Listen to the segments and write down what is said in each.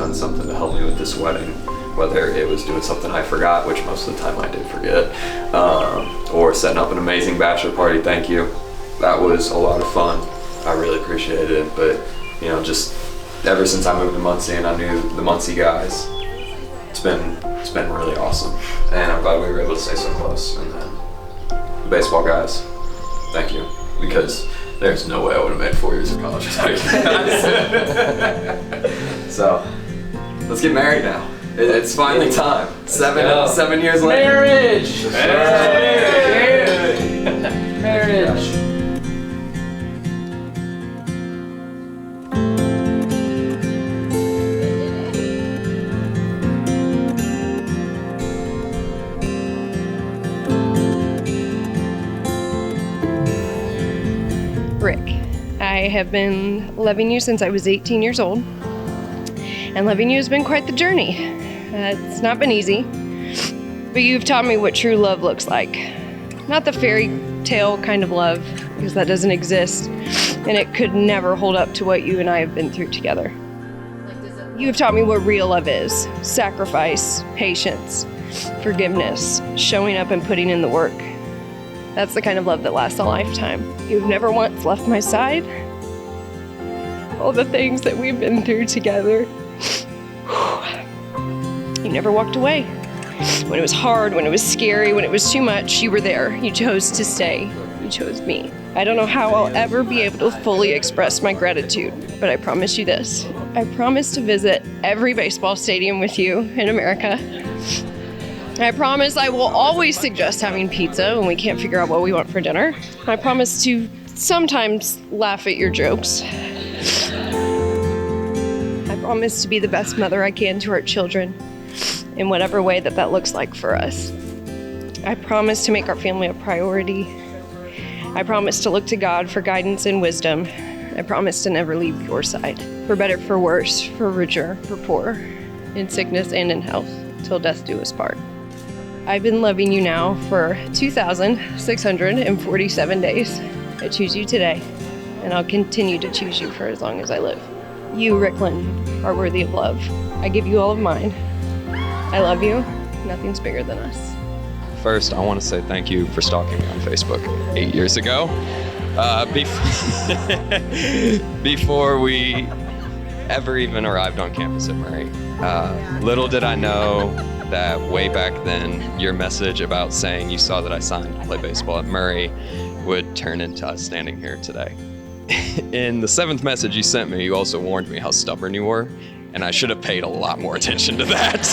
done something to help me with this wedding, whether it was doing something I forgot, which most of the time I did forget, or setting up an amazing bachelor party. Thank you. That was a lot of fun. I really appreciated it. But you know, just ever since I moved to Muncie and I knew the Muncie guys, it's been really awesome, and I'm glad we were able to stay so close. And then the baseball guys, thank you, because there's no way I would have made 4 years of college without you guys. So let's get married now. It's finally time. Seven years later. Marriage! Marriage! Rick, I have been loving you since I was 18 years old, and loving you has been quite the journey. It's not been easy, but you've taught me what true love looks like. Not the fairy tale kind of love, because that doesn't exist, and it could never hold up to what you and I have been through together. You have taught me what real love is: sacrifice, patience, forgiveness, showing up and putting in the work. That's the kind of love that lasts a lifetime. You've never once left my side. All the things that we've been through together. You never walked away. When it was hard, when it was scary, when it was too much, you were there. You chose to stay. You chose me. I don't know how I'll ever be able to fully express my gratitude, but I promise you this. I promise to visit every baseball stadium with you in America. I promise I will always suggest having pizza when we can't figure out what we want for dinner. I promise to sometimes laugh at your jokes. I promise to be the best mother I can to our children, in whatever way that looks like for us. I promise to make our family a priority. I promise to look to God for guidance and wisdom. I promise to never leave your side, for better, for worse, for richer, for poor, in sickness and in health, till death do us part. I've been loving you now for 2,647 days. I choose you today, and I'll continue to choose you for as long as I live. You, Ricklin, are worthy of love. I give you all of mine. I love you. Nothing's bigger than us. First, I want to say thank you for stalking me on Facebook 8 years ago. Before we ever even arrived on campus at Murray. Little did I know that way back then, your message about saying you saw that I signed to play baseball at Murray would turn into us standing here today. In the 7th message you sent me, you also warned me how stubborn you were, and I should have paid a lot more attention to that.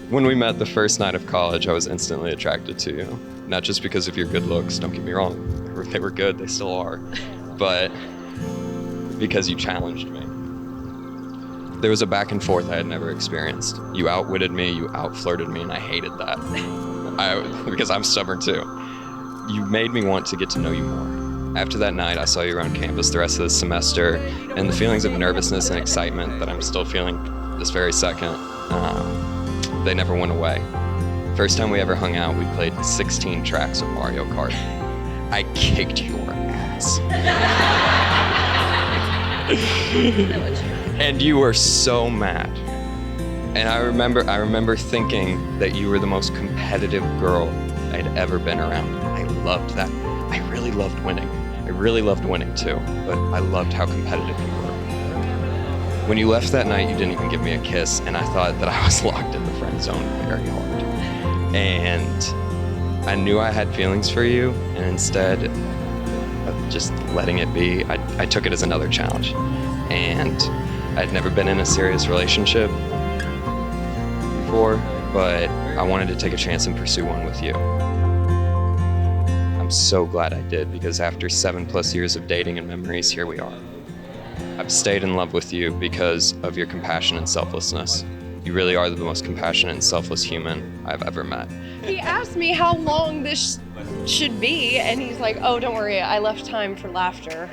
When we met the first night of college, I was instantly attracted to you. Not just because of your good looks, don't get me wrong. They were good, they still are. But because you challenged me. There was a back and forth I had never experienced. You outwitted me, you outflirted me, and I hated that. Because I'm stubborn too. You made me want to get to know you more. After that night, I saw you around campus the rest of the semester, and the feelings of nervousness and excitement that I'm still feeling this very second, they never went away. First time we ever hung out, we played 16 tracks of Mario Kart. I kicked your ass. And you were so mad. And I remember thinking that you were the most competitive girl I'd ever been around. I loved that. I really loved winning. I really loved winning too, but I loved how competitive you were. When you left that night, you didn't even give me a kiss, and I thought that I was locked in the friend zone very hard. And I knew I had feelings for you, and instead of just letting it be, I took it as another challenge. And I'd never been in a serious relationship before, but I wanted to take a chance and pursue one with you. I'm so glad I did, because after 7+ years of dating and memories, here we are. I've stayed in love with you because of your compassion and selflessness. You really are the most compassionate and selfless human I've ever met. He asked me how long this should be, and he's like, oh, don't worry, I left time for laughter.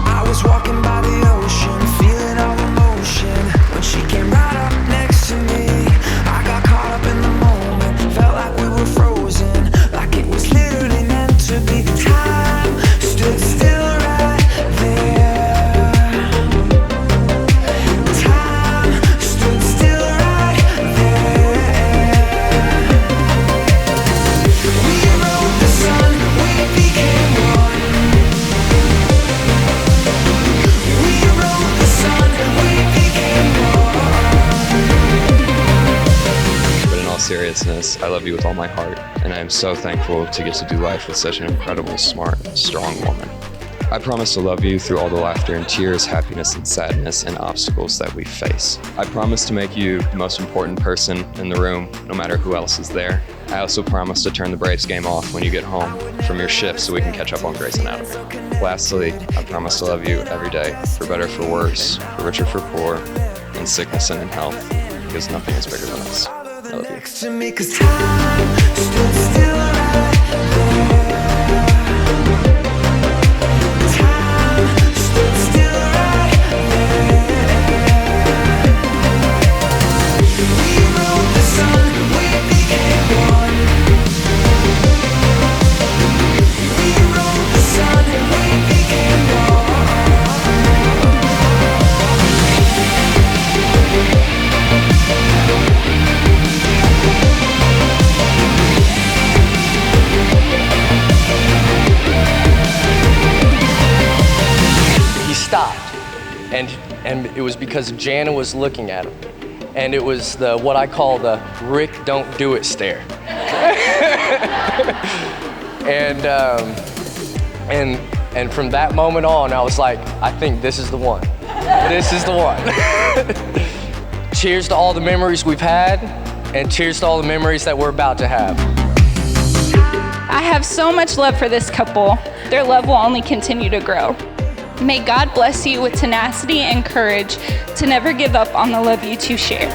I was walking by the ocean, feeling all emotion. When she came right up next to me, I got caught up in the moment. business, I love you with all my heart, and I am so thankful to get to do life with such an incredible, smart, strong woman. I promise to love you through all the laughter and tears, happiness and sadness, and obstacles that we face. I promise to make you the most important person in the room, no matter who else is there. I also promise to turn the Braves game off when you get home from your shift so we can catch up on Grey's Anatomy. Lastly, I promise to love you every day, for better, for worse, for richer, for poor, in sickness and in health, because nothing is bigger than us. I love you. next to me, 'cause time stood still right there. Time stood still right there. We rode the sun, we became one. We rode the sun, we became one. He stopped, and it was because Jana was looking at him, and it was the what I call the Rick don't do it stare. and from that moment on, I was like, I think this is the one. This is the one. Cheers to all the memories we've had, and cheers to all the memories that we're about to have. I have so much love for this couple. Their love will only continue to grow. May God bless you with tenacity and courage to never give up on the love you two share.